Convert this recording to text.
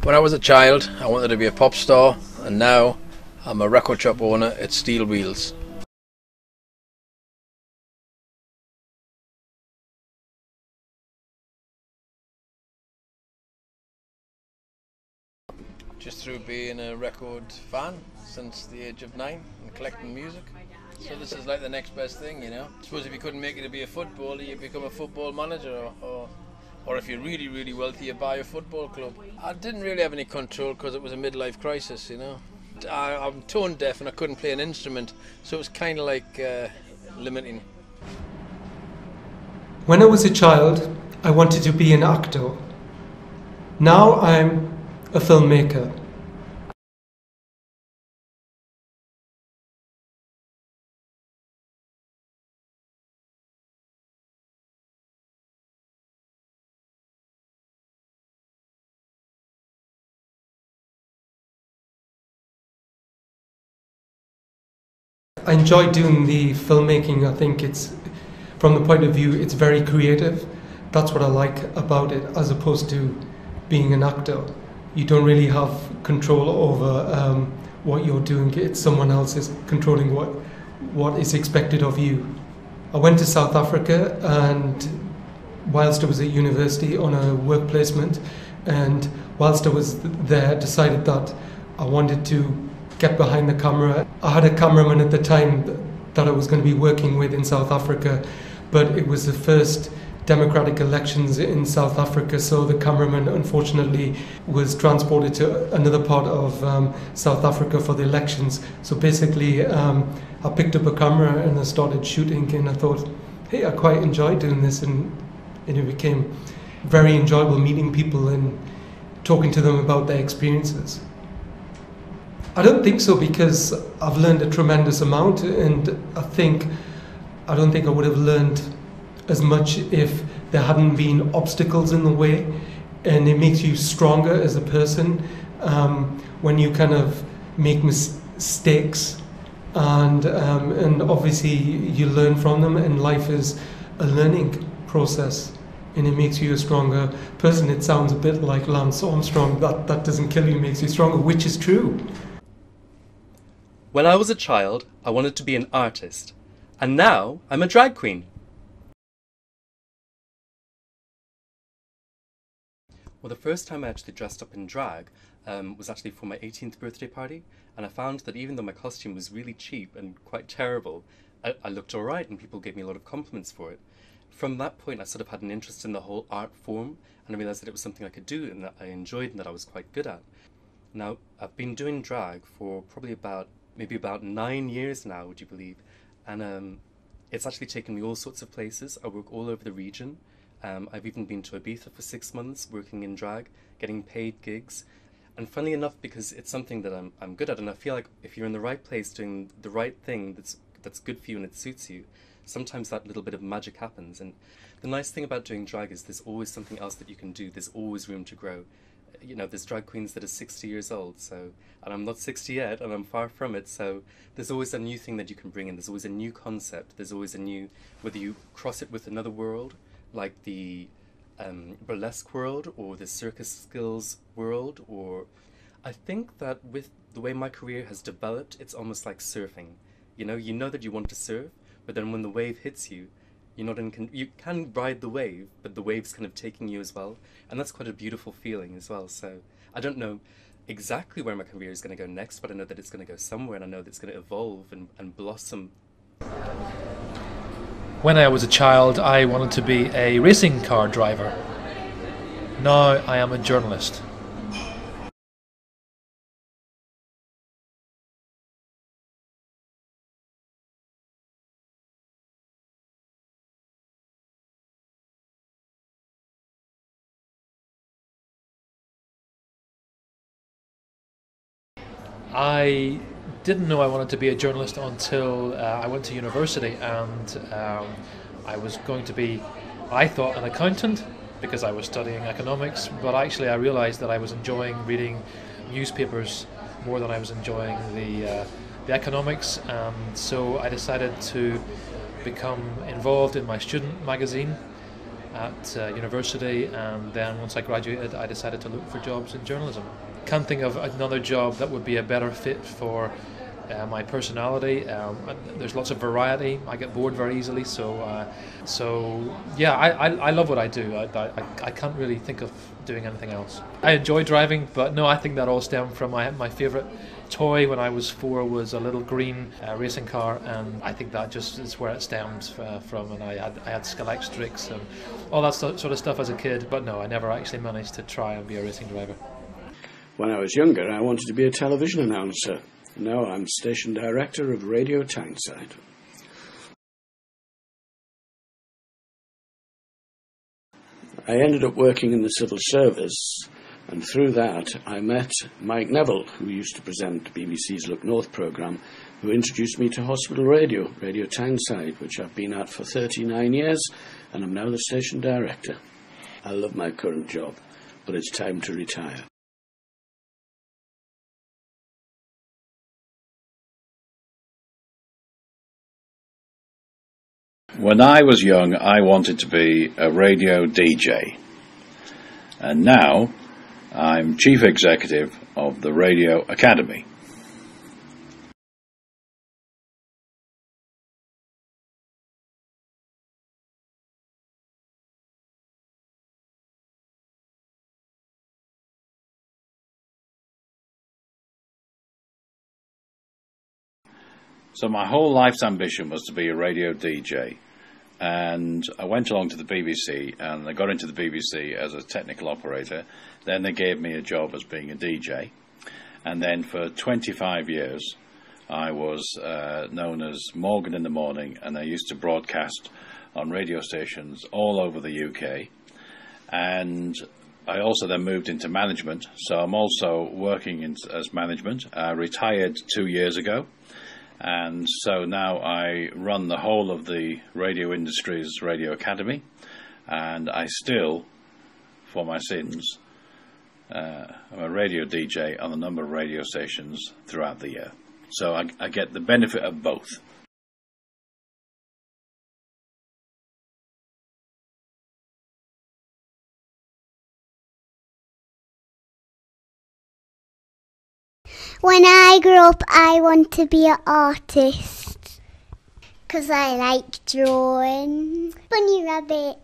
When I was a child, I wanted to be a pop star, and now I'm a record shop owner at Steel Wheels. Just through being a record fan since the age of 9 and collecting music. So this is like the next best thing, you know. I suppose if you couldn't make it to be a footballer, you become a football manager, or if you're really, really wealthy, you buy a football club. I didn't really have any control because it was a midlife crisis, you know. I'm tone deaf and I couldn't play an instrument, so it was kind of like limiting. When I was a child, I wanted to be an actor. Now I'm a filmmaker. I enjoy doing the filmmaking. I think it's, from the point of view, it's very creative. That's what I like about it, as opposed to being an actor. You don't really have control over what you're doing. It's someone else is controlling what is expected of you. I went to South Africa, and whilst I was at university on a work placement, and whilst I was there, decided that I wanted to get behind the camera. I had a cameraman at the time that I was going to be working with in South Africa, but it was the first democratic elections in South Africa, so the cameraman unfortunately was transported to another part of South Africa for the elections. So basically I picked up a camera and I started shooting, and I thought, hey, I quite enjoy doing this, and it became very enjoyable meeting people and talking to them about their experiences. I don't think so, because I've learned a tremendous amount, and I don't think I would have learned as much if there hadn't been obstacles in the way, and it makes you stronger as a person when you kind of make mistakes, and obviously you learn from them, and life is a learning process, and it makes you a stronger person. It sounds a bit like Lance Armstrong, that doesn't kill you, makes you stronger, which is true. When I was a child, I wanted to be an artist, and now I'm a drag queen. Well, the first time I actually dressed up in drag was actually for my 18th birthday party, and I found that even though my costume was really cheap and quite terrible, I looked alright, and people gave me a lot of compliments for it. From that point, I sort of had an interest in the whole art form, and I realised that it was something I could do and that I enjoyed and that I was quite good at. Now, I've been doing drag for probably maybe about 9 years now, would you believe? And it's actually taken me all sorts of places. I work all over the region. I've even been to Ibiza for 6 months working in drag, getting paid gigs. And funnily enough, because it's something that I'm good at, and I feel like if you're in the right place doing the right thing that's good for you and it suits you, sometimes that little bit of magic happens. And the nice thing about doing drag is there's always something else that you can do. There's always room to grow. You know, there's drag queens that are 60 years old, and I'm not 60 yet, and I'm far from it, so there's always a new thing that you can bring in, there's always a new concept, there's always a new, whether you cross it with another world, like the burlesque world, or the circus skills world, or I think that with the way my career has developed, it's almost like surfing. You know that you want to surf, but then when the wave hits you, you're not you can ride the wave, but the wave's kind of taking you as well, and that's quite a beautiful feeling as well. So I don't know exactly where my career is going to go next, but I know that it's going to go somewhere, and I know that it's going to evolve and blossom. When I was a child, I wanted to be a racing car driver. Now I am a journalist. I didn't know I wanted to be a journalist until I went to university, and I was going to be, I thought, an accountant because I was studying economics, but actually I realised that I was enjoying reading newspapers more than I was enjoying the economics, and so I decided to become involved in my student magazine, at university, and then once I graduated I decided to look for jobs in journalism. Can't think of another job that would be a better fit for my personality. There's lots of variety. I get bored very easily, so yeah, I love what I do. I can't really think of doing anything else. I enjoy driving, but no, I think that all stemmed from my favourite toy when I was 4 was a little green racing car, and I think that just is where it stems from. And I had Scalextrics and all that sort of stuff as a kid, but no, I never actually managed to try and be a racing driver. When I was younger, I wanted to be a television announcer. Now I'm station director of Radio Tyneside. I ended up working in the civil service, and through that I met Mike Neville, who used to present BBC's Look North programme, who introduced me to hospital radio, Radio Tyneside, which I've been at for 39 years, and I'm now the station director. I love my current job, but it's time to retire. When I was young, I wanted to be a radio DJ, and now I'm Chief Executive of the Radio Academy. So my whole life's ambition was to be a radio DJ. And I went along to the BBC, and I got into the BBC as a technical operator. Then they gave me a job as being a DJ. And then for 25 years, I was known as Morgan in the Morning, and I used to broadcast on radio stations all over the UK. And I also then moved into management, so I'm also working as management. I retired 2 years ago. And so now I run the whole of the radio industry's Radio Academy, and I still, for my sins, I'm a radio DJ on a number of radio stations throughout the year. So I get the benefit of both. When I grow up, I want to be an artist because I like drawing. Bunny rabbit.